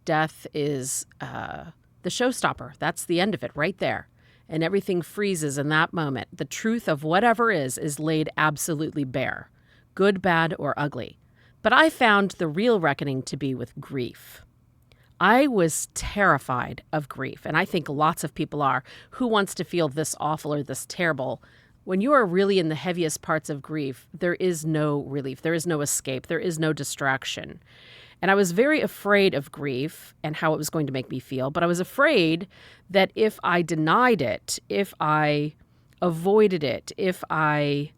death is the showstopper. That's the end of it right there. And everything freezes in that moment. The truth of whatever is laid absolutely bare, good, bad, or ugly. But I found the real reckoning to be with grief. I was terrified of grief, and I think lots of people are. Who wants to feel this awful or this terrible? When you are really in the heaviest parts of grief, there is no relief. There is no escape. There is no distraction. And I was very afraid of grief and how it was going to make me feel. But I was afraid that if I denied it, if I avoided it, if I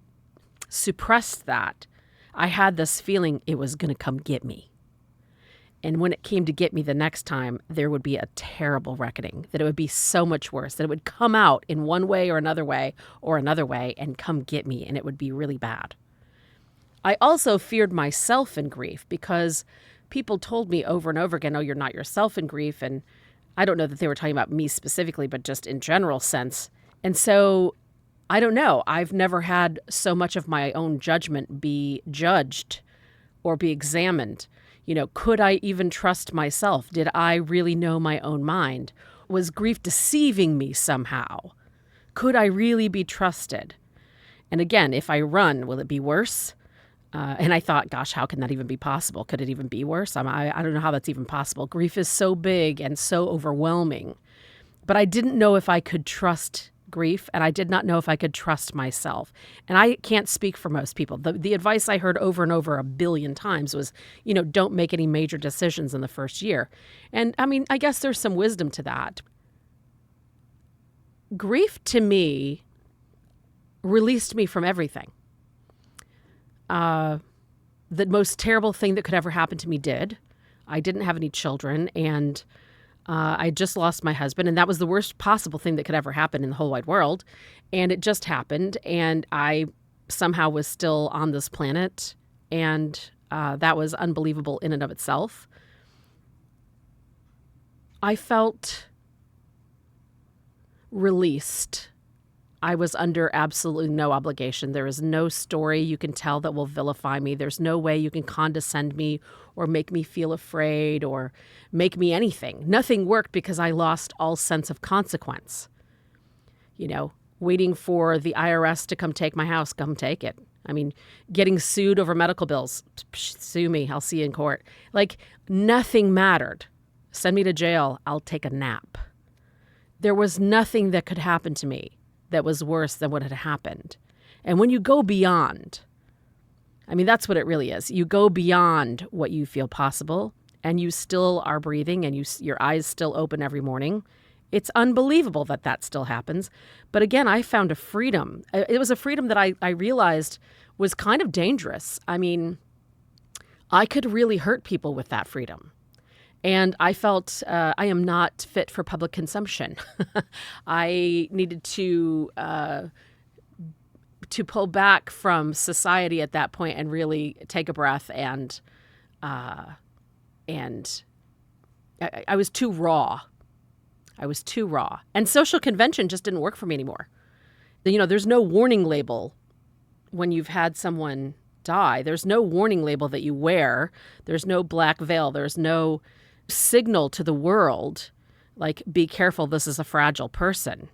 suppressed that, I had this feeling it was going to come get me. And when it came to get me the next time, there would be a terrible reckoning, that it would be so much worse, that it would come out in one way or another way and come get me, and it would be really bad. I also feared myself in grief because people told me over and over again, oh, you're not yourself in grief. And I don't know that they were talking about me specifically, but just in general sense. And so I don't know. I've never had so much of my own judgment be judged or be examined. You know, could I even trust myself? Did I really know my own mind? Was grief deceiving me somehow? Could I really be trusted? And again, if I run, will it be worse? And I thought, gosh, how can that even be possible? Could it even be worse? I don't know how that's even possible. Grief is so big and so overwhelming. But I didn't know if I could trust grief, and I did not know if I could trust myself. And I can't speak for most people. The advice I heard over and over 1 billion times was, don't make any major decisions in the first year. And I mean, I guess there's some wisdom to that. Grief to me released me from everything. The most terrible thing that could ever happen to me did. I didn't have any children, and I just lost my husband, and that was the worst possible thing that could ever happen in the whole wide world. And it just happened, and I somehow was still on this planet, and that was unbelievable in and of itself. I felt released. I was under absolutely no obligation. There is no story you can tell that will vilify me. There's no way you can condescend me or make me feel afraid or make me anything. Nothing worked because I lost all sense of consequence. Waiting for the IRS to come take my house, come take it. I mean, getting sued over medical bills, sue me, I'll see you in court. Like, nothing mattered. Send me to jail, I'll take a nap. There was nothing that could happen to me that was worse than what had happened. And when you go beyond, I mean, that's what it really is. You go beyond what you feel possible, and you still are breathing, and your eyes still open every morning. It's unbelievable that still happens. But again, I found a freedom. It was a freedom that I realized was kind of dangerous. I mean, I could really hurt people with that freedom. And I felt I am not fit for public consumption. I needed to pull back from society at that point and really take a breath. And I was too raw. And social convention just didn't work for me anymore. There's no warning label when you've had someone die. There's no warning label that you wear. There's no black veil. There's no signal to the world, like, be careful, this is a fragile person.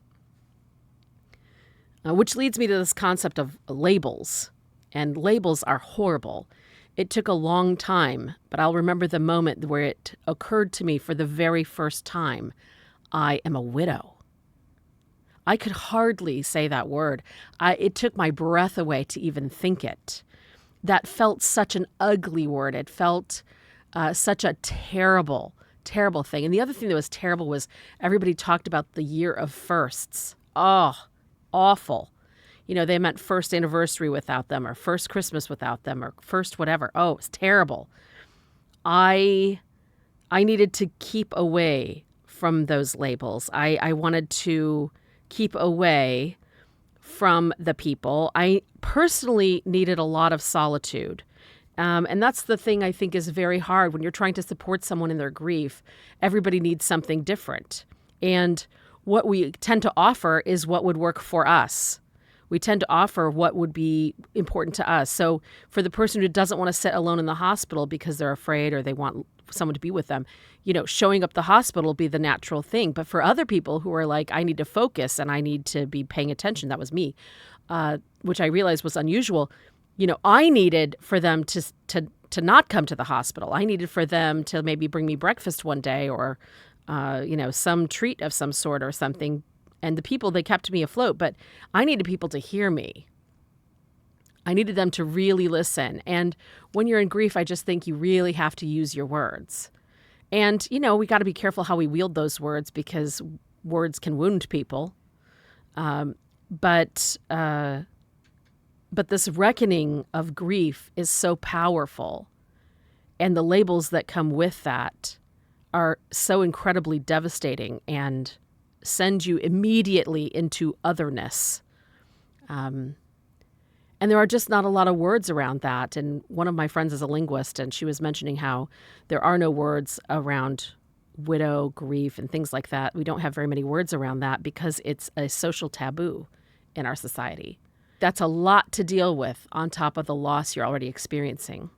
Which leads me to this concept of labels. And labels are horrible. It took a long time, but I'll remember the moment where it occurred to me for the very first time, I am a widow. I could hardly say that word. It took my breath away to even think it. That felt such an ugly word. It felt such a terrible, terrible thing. And the other thing that was terrible was everybody talked about the year of firsts. Oh, awful. They meant first anniversary without them, or first Christmas without them, or first whatever. Oh, it was terrible. I needed to keep away from those labels. I wanted to keep away from the people. I personally needed a lot of solitude. And that's the thing I think is very hard when you're trying to support someone in their grief. Everybody needs something different. And what we tend to offer is what would work for us. We tend to offer what would be important to us. So for the person who doesn't want to sit alone in the hospital because they're afraid or they want someone to be with them, showing up the hospital will be the natural thing. But for other people who are like, I need to focus and I need to be paying attention, that was me, which I realized was unusual. I needed for them to not come to the hospital. I needed for them to maybe bring me breakfast one day or, some treat of some sort or something. And the people, they kept me afloat, but I needed people to hear me. I needed them to really listen. And when you're in grief, I just think you really have to use your words. And, we got to be careful how we wield those words because words can wound people. But this reckoning of grief is so powerful. And the labels that come with that are so incredibly devastating and send you immediately into otherness. And there are just not a lot of words around that. And one of my friends is a linguist, and she was mentioning how there are no words around widow, grief, and things like that. We don't have very many words around that because it's a social taboo in our society. That's a lot to deal with on top of the loss you're already experiencing.